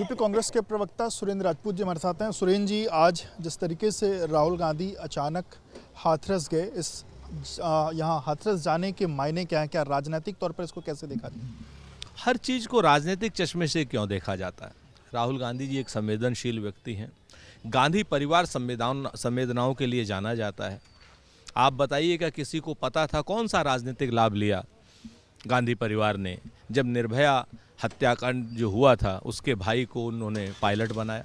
UP Congress के प्रवक्ता सुरेंद्र राजपूत जी हमारे साथ हैं। सुरेंद्र जी, आज जिस तरीके से राहुल गांधी अचानक हाथरस गए, यहाँ हाथरस जाने के मायने क्या है? क्या राजनीतिक तौर पर इसको कैसे देखा जाए? हर चीज़ को राजनीतिक चश्मे से क्यों देखा जाता है? राहुल गांधी जी एक संवेदनशील व्यक्ति हैं। गांधी परिवार संवेदनाओं के लिए जाना जाता है। आप बताइएगा, किसी को पता था कौन सा राजनीतिक लाभ लिया गांधी परिवार ने जब निर्भया हत्याकांड जो हुआ था उसके भाई को उन्होंने पायलट बनाया?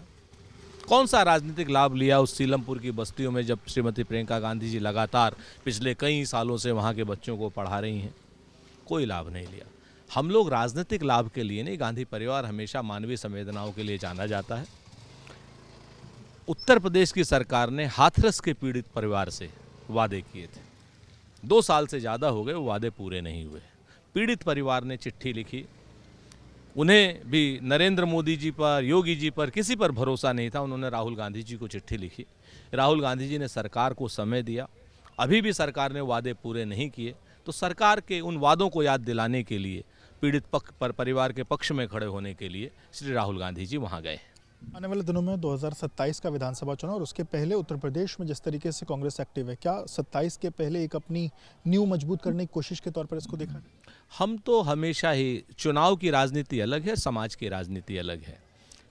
कौन सा राजनीतिक लाभ लिया उस सीलमपुर की बस्तियों में जब श्रीमती प्रियंका गांधी जी लगातार पिछले कई सालों से वहाँ के बच्चों को पढ़ा रही हैं? कोई लाभ नहीं लिया। हम लोग राजनीतिक लाभ के लिए नहीं, गांधी परिवार हमेशा मानवीय संवेदनाओं के लिए जाना जाता है। उत्तर प्रदेश की सरकार ने हाथरस के पीड़ित परिवार से वादे किए थे, 2 साल से ज़्यादा हो गए, वो वादे पूरे नहीं हुए। पीड़ित परिवार ने चिट्ठी लिखी, उन्हें भी नरेंद्र मोदी जी पर, योगी जी पर, किसी पर भरोसा नहीं था। उन्होंने राहुल गांधी जी को चिट्ठी लिखी। राहुल गांधी जी ने सरकार को समय दिया, अभी भी सरकार ने वादे पूरे नहीं किए। तो सरकार के उन वादों को याद दिलाने के लिए, पीड़ित परिवार के पक्ष में खड़े होने के लिए श्री राहुल गांधी जी वहाँ गए। आने वाले दिनों में 2027 का विधानसभा चुनाव और उसके पहले उत्तर प्रदेश में जिस तरीके से कांग्रेस एक्टिव है, क्या 27 के पहले एक अपनी नींव मजबूत करने की कोशिश के तौर पर इसको देखा? हम तो हमेशा ही, चुनाव की राजनीति अलग है, समाज की राजनीति अलग है।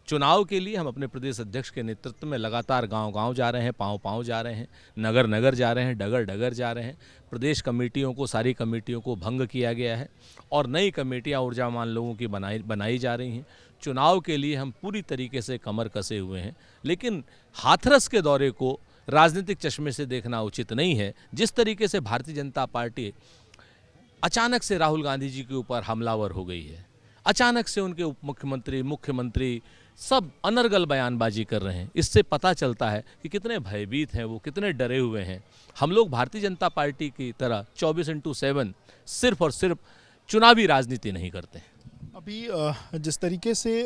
चुनाव के लिए हम अपने प्रदेश अध्यक्ष के नेतृत्व में लगातार गांव-गांव जा रहे हैं, पाँव-पाँव जा रहे हैं, नगर-नगर जा रहे हैं, डगर-डगर जा रहे हैं। प्रदेश कमेटियों को, सारी कमेटियों को भंग किया गया है और नई कमेटियां ऊर्जावान लोगों की बनाई जा रही हैं। चुनाव के लिए हम पूरी तरीके से कमर कसे हुए हैं, लेकिन हाथरस के दौरे को राजनीतिक चश्मे से देखना उचित नहीं है। जिस तरीके से भारतीय जनता पार्टी अचानक से राहुल गांधी जी के ऊपर हमलावर हो गई है, अचानक से उनके उप मुख्यमंत्री, मुख्यमंत्री सब अनर्गल बयानबाजी कर रहे हैं, इससे पता चलता है कि कितने भयभीत हैं वो, कितने डरे हुए हैं। हम लोग भारतीय जनता पार्टी की तरह 24/7 सिर्फ और सिर्फ चुनावी राजनीति नहीं करते हैं। अभी जिस तरीके से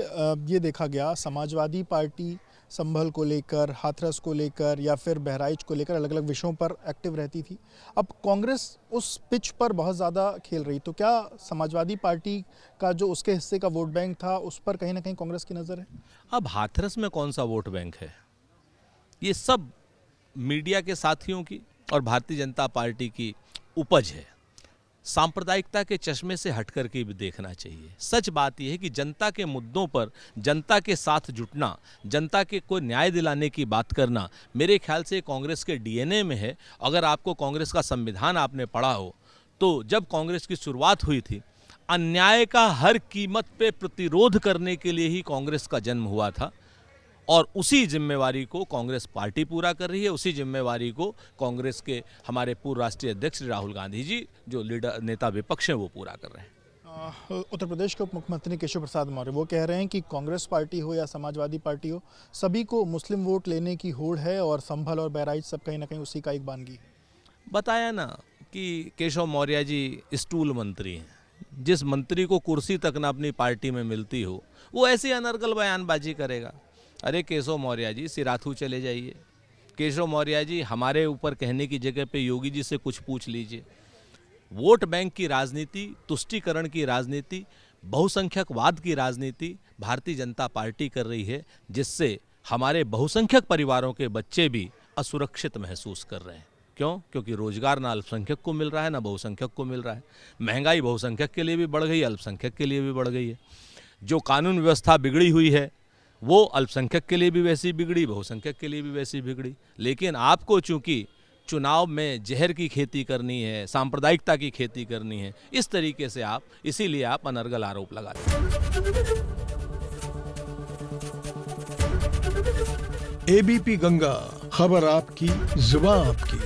ये देखा गया, समाजवादी पार्टी संभल को लेकर, हाथरस को लेकर या फिर बहराइच को लेकर अलग अलग विषयों पर एक्टिव रहती थी। अब कांग्रेस उस पिच पर बहुत ज़्यादा खेल रही, तो क्या समाजवादी पार्टी का जो उसके हिस्से का वोट बैंक था उस पर कहीं ना कहीं कांग्रेस की नज़र है? अब हाथरस में कौन सा वोट बैंक है? ये सब मीडिया के साथियों की और भारतीय जनता पार्टी की उपज है। सांप्रदायिकता के चश्मे से हटकर के भी देखना चाहिए। सच बात यह है कि जनता के मुद्दों पर जनता के साथ जुटना, जनता के को न्याय दिलाने की बात करना, मेरे ख्याल से कांग्रेस के डीएनए में है। अगर आपको कांग्रेस का संविधान आपने पढ़ा हो तो जब कांग्रेस की शुरुआत हुई थी, अन्याय का हर कीमत पे प्रतिरोध करने के लिए ही कांग्रेस का जन्म हुआ था और उसी जिम्मेवारी को कांग्रेस पार्टी पूरा कर रही है। उसी जिम्मेवारी को कांग्रेस के हमारे पूर्व राष्ट्रीय अध्यक्ष राहुल गांधी जी, जो लीडर नेता विपक्ष हैं, वो पूरा कर रहे हैं। उत्तर प्रदेश के उप मुख्यमंत्री केशव प्रसाद मौर्य वो कह रहे हैं कि कांग्रेस पार्टी हो या समाजवादी पार्टी हो, सभी को मुस्लिम वोट लेने की होड़ है और संभल और बहराइच सब कहीं ना कहीं उसी का एक बानगी। बताया ना कि केशव मौर्य जी स्टूल मंत्री हैं। जिस मंत्री को कुर्सी तक ना अपनी पार्टी में मिलती हो, वो ऐसी अनर्गल बयानबाजी करेगा। अरे केशव मौर्य जी, सिराथू चले जाइए। केशव मौर्य जी, हमारे ऊपर कहने की जगह पे योगी जी से कुछ पूछ लीजिए। वोट बैंक की राजनीति, तुष्टीकरण की राजनीति, बहुसंख्यकवाद की राजनीति भारतीय जनता पार्टी कर रही है, जिससे हमारे बहुसंख्यक परिवारों के बच्चे भी असुरक्षित महसूस कर रहे हैं। क्यों? क्योंकि रोजगार ना अल्पसंख्यक को मिल रहा है, ना बहुसंख्यक को मिल रहा है। महंगाई बहुसंख्यक के लिए भी बढ़ गई, अल्पसंख्यक के लिए भी बढ़ गई है। जो कानून व्यवस्था बिगड़ी हुई है वो अल्पसंख्यक के लिए भी वैसी बिगड़ी, बहुसंख्यक के लिए भी वैसी बिगड़ी। लेकिन आपको चूंकि चुनाव में जहर की खेती करनी है, सांप्रदायिकता की खेती करनी है, इस तरीके से इसीलिए आप अनर्गल आरोप लगाते हैं। एबीपी गंगा, खबर आपकी, जुबान आपकी।